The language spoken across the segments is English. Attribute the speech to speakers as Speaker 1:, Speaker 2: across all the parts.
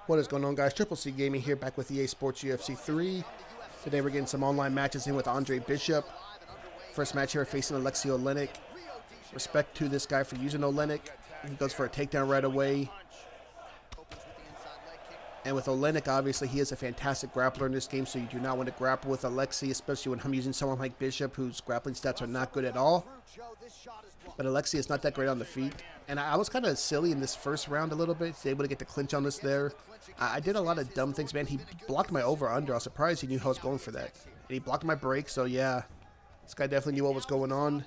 Speaker 1: What is going on, guys? Triple C Gaming here, back with EA Sports UFC 3. Today we're getting some online matches in with Andre Bishop. First match here facing Alexei Oleinik. Respect to this guy for using Oleinik. He goes for a takedown right away. And with Oleinik, obviously, he is a fantastic grappler in this game, so you do not want to grapple with Alexei, especially when I'm using someone like Bishop, whose grappling stats are not good at all. But Alexei is not that great on the feet. And I was kind of silly in this first round a little bit. He's able to get the clinch on us there. I did a lot of dumb things, man. He blocked my over-under. I was surprised he knew I was going for that. And he blocked my break, so yeah. This guy definitely knew what was going on.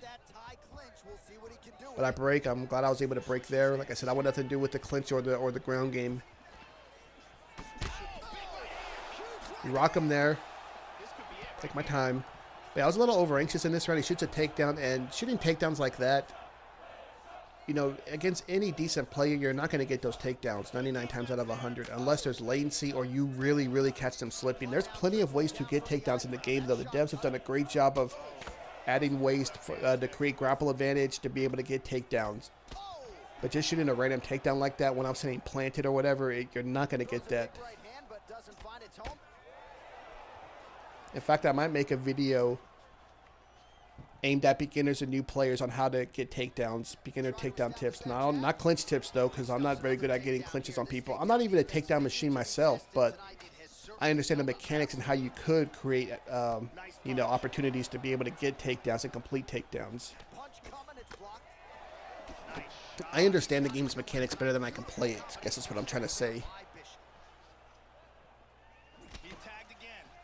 Speaker 1: But I break. I'm glad I was able to break there. Like I said, I want nothing to do with the clinch or the ground game. You rock him there. Take my time. But yeah, I was a little over-anxious in this round. He shoots a takedown, and shooting takedowns like that, you know, against any decent player, you're not going to get those takedowns 99 times out of 100 unless there's latency or you really, really catch them slipping. There's plenty of ways to get takedowns in the game, though. The devs have done a great job of adding ways to create grapple advantage to be able to get takedowns. But just shooting a random takedown like that when I'm saying planted or whatever, you're not going to get that. In fact, I might make a video aimed at beginners and new players on how to get takedowns, beginner takedown tips. Not clinch tips, though, because I'm not very good at getting clinches on people. I'm not even a takedown machine myself, but I understand the mechanics and how you could create, you know, opportunities to be able to get takedowns and complete takedowns. I understand the game's mechanics better than I can play it. I guess that's what I'm trying to say.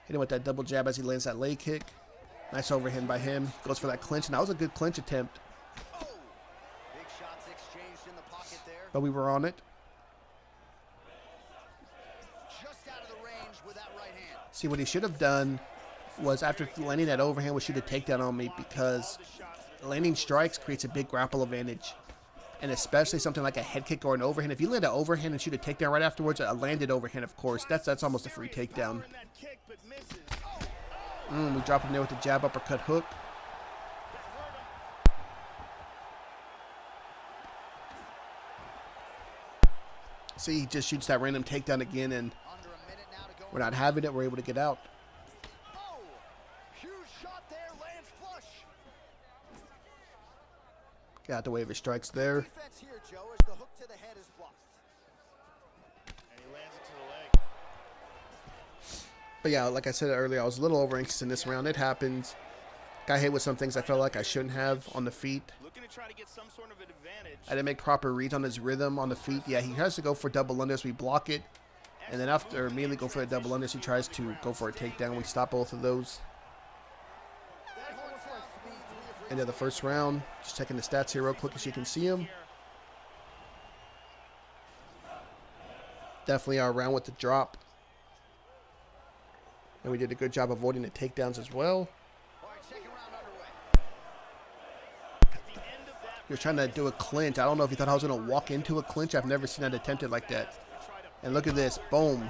Speaker 1: Hit him with that double jab as he lands that leg kick. Nice overhand by him. Goes for that clinch, and that was a good clinch attempt. But we were on it. See, what he should have done was, after landing that overhand, was shoot a takedown on me, because landing strikes creates a big grapple advantage. And especially something like a head kick or an overhand. If you land an overhand and shoot a takedown right afterwards, a landed overhand, of course, that's almost a free takedown. We drop him there with the jab, uppercut, hook. See, he just shoots that random takedown again, and we're not having it. We're able to get out. Get out the way of his strikes there. But yeah, like I said earlier, I was a little over anxious in this round. It happens. Got hit with some things I felt like I shouldn't have on the feet. I didn't make proper reads on his rhythm on the feet. Yeah, he has to go for double unders. We block it. And then after immediately go for a double unders, he tries to go for a takedown. We stop both of those. End of the first round. Just checking the stats here real quick as you can see them. Definitely our round with the drop. And we did a good job avoiding the takedowns as well. He was trying to do a clinch. I don't know if he thought I was going to walk into a clinch. I've never seen that attempted like that. And look at this. Boom.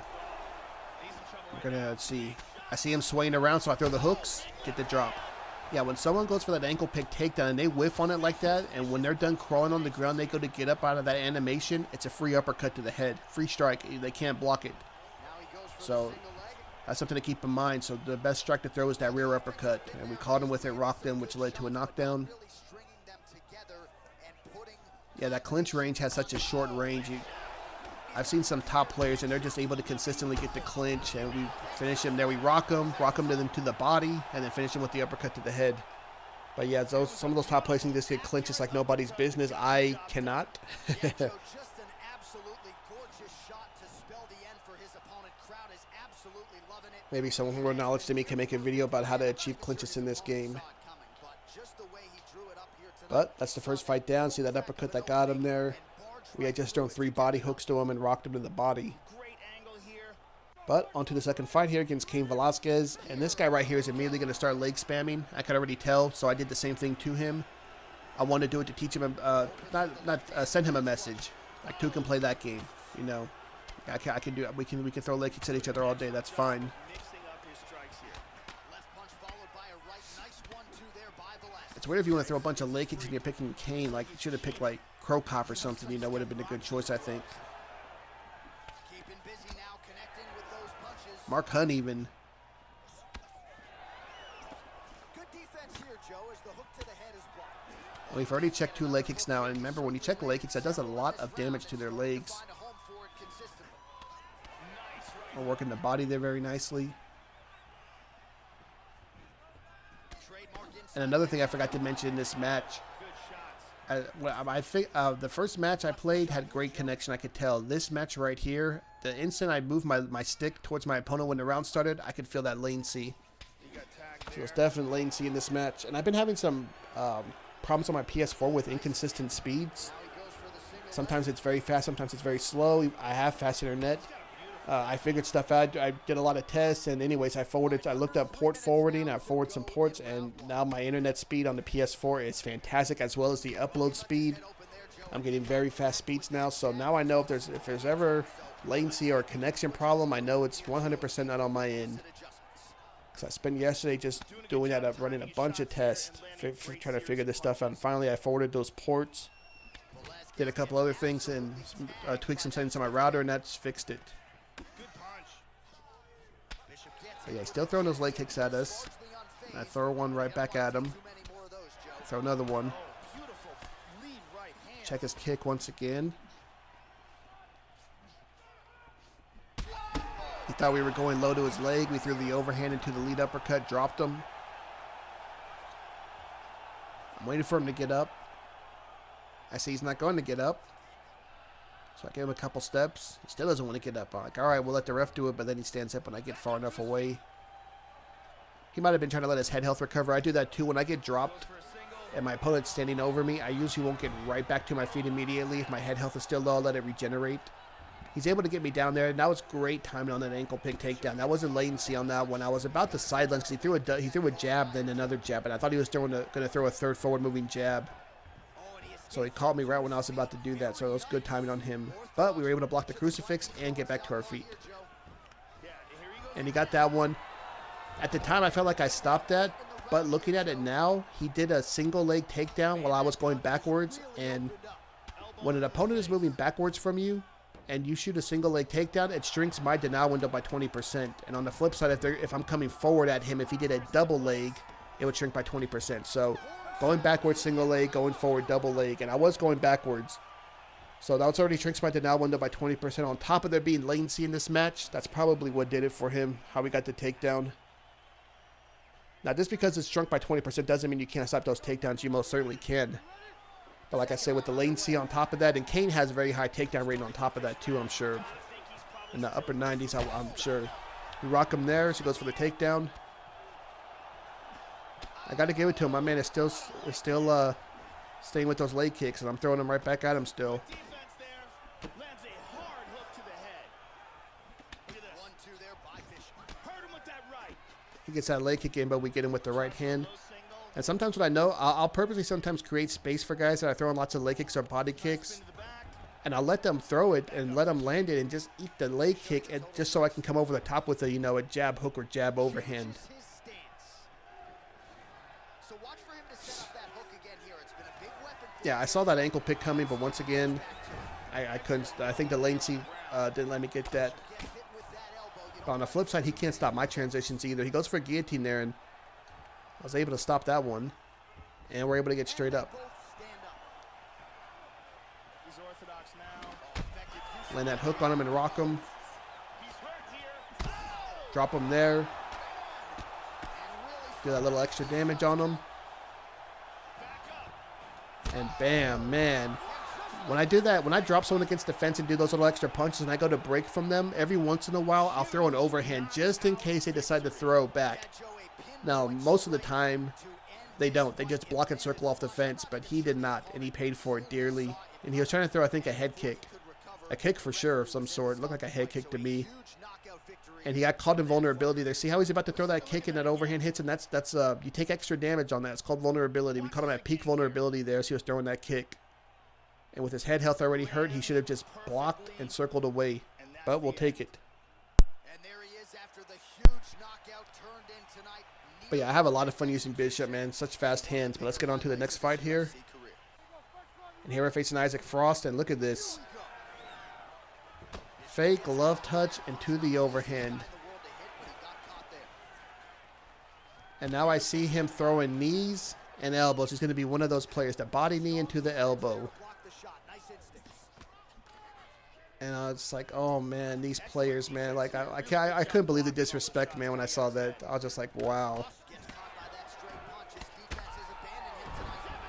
Speaker 1: We're going to see. I see him swaying around, so I throw the hooks, get the drop. Yeah, when someone goes for that ankle pick takedown and they whiff on it like that, and when they're done crawling on the ground, they go to get up out of that animation, it's a free uppercut to the head. Free strike. They can't block it. So that's something to keep in mind. So the best strike to throw is that rear uppercut. And we caught him with it, rocked him, which led to a knockdown. Yeah, that clinch range has such a short range. I've seen some top players, and they're just able to consistently get the clinch, and we finish him there. We rock him to the body, and then finish him with the uppercut to the head. But yeah, some of those top players can just get clinches like nobody's business. I cannot. Maybe someone with more knowledge than me can make a video about how to achieve clinches in this game. But that's the first fight down. See that uppercut that got him there? We had just thrown 3 body hooks to him and rocked him to the body. But onto the second fight here against Cain Velasquez. And this guy right here is immediately going to start leg spamming. I could already tell, so I did the same thing to him. I wanted to do it to teach him, send him a message. Like, two can play that game, you know. I can do it. We can throw leg kicks at each other all day. That's fine. It's weird if you want to throw a bunch of leg kicks and you're picking Cain. Like, you should have picked, like, Crow Cop or something, you know, would have been a good choice, I think. Mark Hunt even. We've already checked 2 leg kicks now, and remember, when you check leg kicks, that does a lot of damage to their legs. We're working the body there very nicely. And another thing I forgot to mention in this match, the first match I played had great connection, I could tell. This match right here, the instant I moved my stick towards my opponent when the round started, I could feel that latency. So it's definitely latency in this match. And I've been having some problems on my PS4 with inconsistent speeds. Sometimes it's very fast, sometimes it's very slow. I have fast internet. I figured stuff out. I did a lot of tests, and anyways, I looked up port forwarding. I forwarded some ports, and now my internet speed on the PS4 is fantastic, as well as the upload speed. I'm getting very fast speeds now, so now I know if there's ever latency or a connection problem, I know it's 100% not on my end. Because I spent yesterday just doing that, running a bunch of tests, trying to figure this stuff out. And finally, I forwarded those ports, did a couple other things, and tweaked some settings on my router, and that's fixed it. But yeah, still throwing those leg kicks at us. And I throw one right back at him. Throw another one. Check his kick once again. He thought we were going low to his leg. We threw the overhand into the lead uppercut, dropped him. I'm waiting for him to get up. I see he's not going to get up. So I gave him a couple steps. He still doesn't want to get up. I'm like, all right, we'll let the ref do it, but then he stands up when I get far enough away. He might have been trying to let his head health recover. I do that too. When I get dropped and my opponent's standing over me, I usually won't get right back to my feet immediately. If my head health is still low, I'll let it regenerate. He's able to get me down there, and that was great timing on that ankle pick takedown. That wasn't latency on that one. I was about to sideline because he threw a jab, then another jab, and I thought he was going to throw a third forward-moving jab. So he caught me right when I was about to do that, so it was good timing on him. But we were able to block the crucifix and get back to our feet. And he got that one. At the time, I felt like I stopped that, but looking at it now, he did a single leg takedown while I was going backwards, and when an opponent is moving backwards from you, and you shoot a single leg takedown, it shrinks my denial window by 20%. And on the flip side, if I'm coming forward at him, if he did a double leg, it would shrink by 20%. So going backwards, single leg, going forward, double leg. And I was going backwards. So that already shrinks my denial window by 20%. On top of there being latency in this match, that's probably what did it for him, how we got the takedown. Now, just because it's shrunk by 20% doesn't mean you can't stop those takedowns. You most certainly can. But like I said, with the latency on top of that, and Kane has a very high takedown rating on top of that too, I'm sure. In the upper 90s, I'm sure. We rock him there, so he goes for the takedown. I got to give it to him. My man is still staying with those leg kicks, and I'm throwing them right back at him still. He gets that leg kick in, but we get him with the right hand. And sometimes what I know, I'll purposely sometimes create space for guys that I throw in lots of leg kicks or body kicks. And I'll let them throw it and let them land it and just eat the leg kick, and just so I can come over the top with a, a jab hook or jab overhand. Yeah, I saw that ankle pick coming, but once again, I couldn't. I think the latency didn't let me get that. But on the flip side, he can't stop my transitions either. He goes for a guillotine there, and I was able to stop that one, and we're able to get straight up. Land that hook on him and rock him. Drop him there. Do that little extra damage on him. And bam, man. When I do that, when I drop someone against the fence and do those little extra punches and I go to break from them, every once in a while, I'll throw an overhand just in case they decide to throw back. Now, most of the time, they don't. They just block and circle off the fence, but he did not, and he paid for it dearly. And he was trying to throw, I think, a head kick. A kick for sure of some sort. It looked like a head kick to me. And he got caught in vulnerability there. See how he's about to throw that kick and that overhand hits, and that's you take extra damage on that. It's called vulnerability. We caught him at peak vulnerability there, so he was throwing that kick. And with his head health already hurt, he should have just blocked and circled away. But we'll take it. But yeah, I have a lot of fun using Bishop, man. Such fast hands. But let's get on to the next fight here. And here we're facing Isaac Frost, and look at this. Fake glove touch into the overhand. And now I see him throwing knees and elbows. He's going to be one of those players, the body knee into the elbow. And I was like, oh man, these players, man, like I couldn't believe the disrespect, man, when I saw that. I was just like, wow.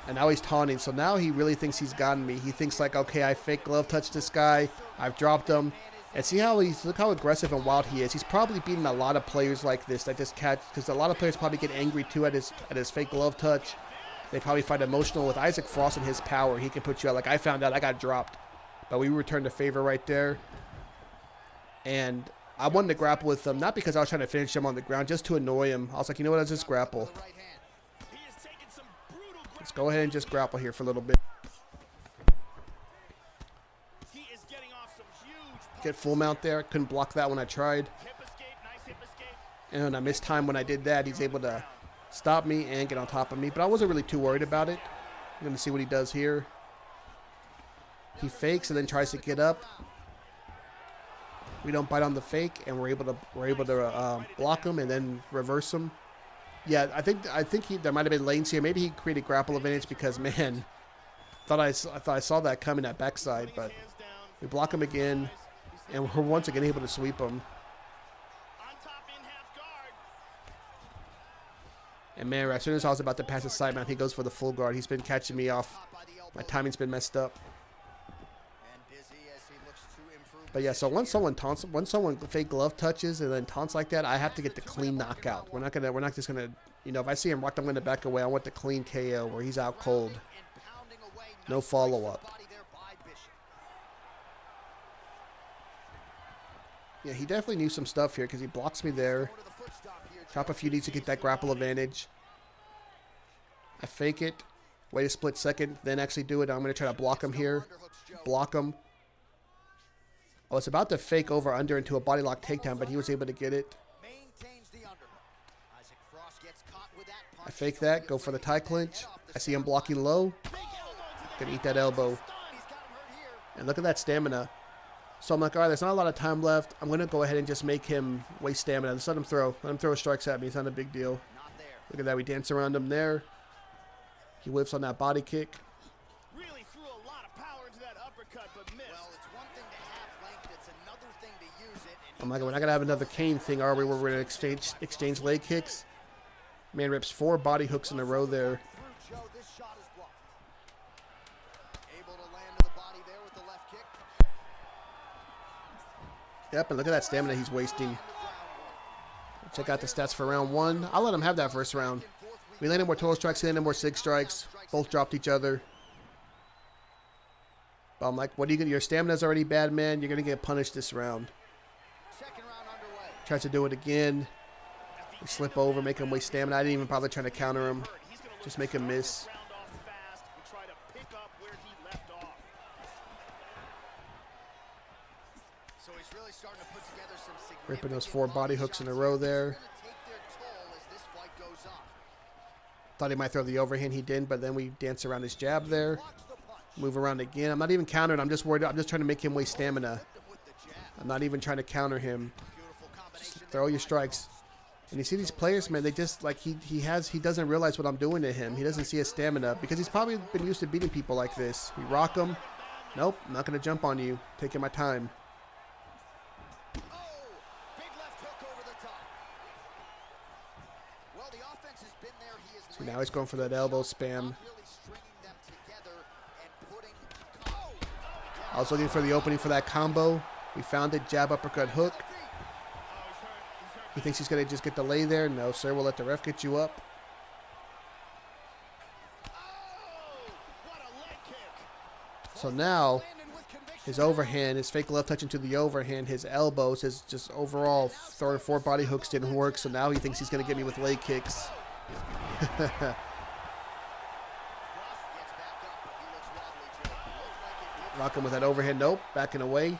Speaker 1: And now he's taunting. So now he really thinks he's gotten me. He thinks like, okay, I fake glove touched this guy. I've dropped him. And see how look how aggressive and wild he is. He's probably beating a lot of players like this that just catch, because a lot of players probably get angry too at his fake glove touch. They probably find emotional. With Isaac Frost and his power, he can put you out. Like I found out, I got dropped, but we returned the favor right there. And I wanted to grapple with him, not because I was trying to finish him on the ground, just to annoy him. I was like, you know what, let's just grapple. Let's go ahead and just grapple here for a little bit. Get full mount there. Couldn't block that when I tried. And I missed time when I did that. He's able to stop me and get on top of me. But I wasn't really too worried about it. I'm going to see what he does here. He fakes and then tries to get up. We don't bite on the fake, and we're able to block him and then reverse him. Yeah, I think there might have been lanes here. Maybe he created grapple advantage because, man, I thought I saw that coming at backside. But we block him again. And we're once again able to sweep him. And man, as soon as I was about to pass his side mount, he goes for the full guard. He's been catching me off. My timing's been messed up. But yeah, so once someone fake glove touches and then taunts like that, I have to get the clean knockout. We're not just gonna, you know, if I see him rocked, I'm gonna back away. I want the clean KO where he's out cold. No follow up. Yeah, he definitely knew some stuff here because he blocks me there. Chop a few knees to get that grapple advantage. I fake it. Wait a split second, then actually do it. I'm going to try to block him here. Block him. I was about to fake over under into a body lock takedown, but he was able to get it. I fake that, go for the tie clinch. I see him blocking low. Gonna eat that elbow. And look at that stamina. So I'm like, all right, there's not a lot of time left. I'm going to go ahead and just make him waste stamina. Just let him throw. Let him throw strikes at me. It's not a big deal. Look at that. We dance around him there. He whiffs on that body kick.
Speaker 2: Really threw a lot of power into that uppercut, but missed. Well, it's one thing to have length. It's another thing to use it.
Speaker 1: I'm like, we're not going to have another cane thing, are we, where we're going to exchange leg kicks? Man rips 4 body hooks in a row there. Yep, and look at that stamina he's wasting. Check out the stats for round 1. I'll let him have that first round. We landed more total strikes, he landed more 6 strikes. Both dropped each other. But I'm like, what are you gonna? Your stamina's already bad, man. You're gonna get punished this round. Tries to do it again. We slip over, make him waste stamina. I didn't even bother trying to counter him. Just make him miss. Ripping those 4 body hooks in a row there. Thought he might throw the overhand. He didn't, but then we dance around his jab there. Move around again. I'm not even countering. I'm just worried. I'm just trying to make him waste stamina. I'm not even trying to counter him. Just throw your strikes. And you see these players, man, they just, like, he doesn't realize what I'm doing to him. He doesn't see his stamina because he's probably been used to beating people like this. We rock him. Nope, I'm not going to jump on you. Taking my time. So now he's going for that elbow spam. I was looking for the opening for that combo. We found it. Jab, uppercut, hook. He thinks he's going to just get the lay there. No, sir. We'll let the ref get you up. So now his overhand, his fake left touch into the overhand, his elbows, his just overall throwing 4 body hooks didn't work. So now he thinks he's going to get me with leg kicks. Rocking with that overhand. Nope. Backing away.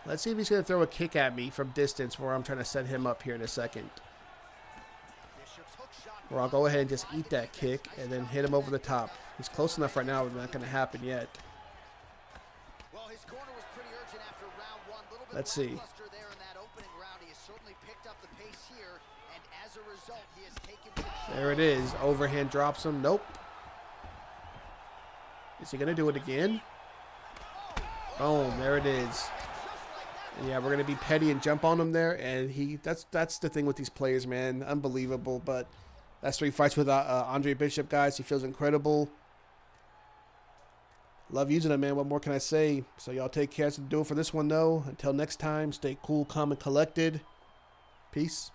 Speaker 1: Let's see if he's going to throw a kick at me from distance where I'm trying to set him up here in a second. Or I'll go ahead and just eat that kick and then hit him over the top. He's close enough right now. It's not going to happen yet.
Speaker 2: Well, his corner was pretty
Speaker 1: Let's see. There it is. Overhand drops him. Nope. Is he going to do it again? Boom. There it is. And yeah, we're going to be petty and jump on him there. And that's the thing with these players, man. Unbelievable. But that's 3 fights with Andre Bishop, guys. He feels incredible. Love using him, man. What more can I say? So y'all take care. That's to do it for this one, though. Until next time, stay cool, calm, and collected. Peace.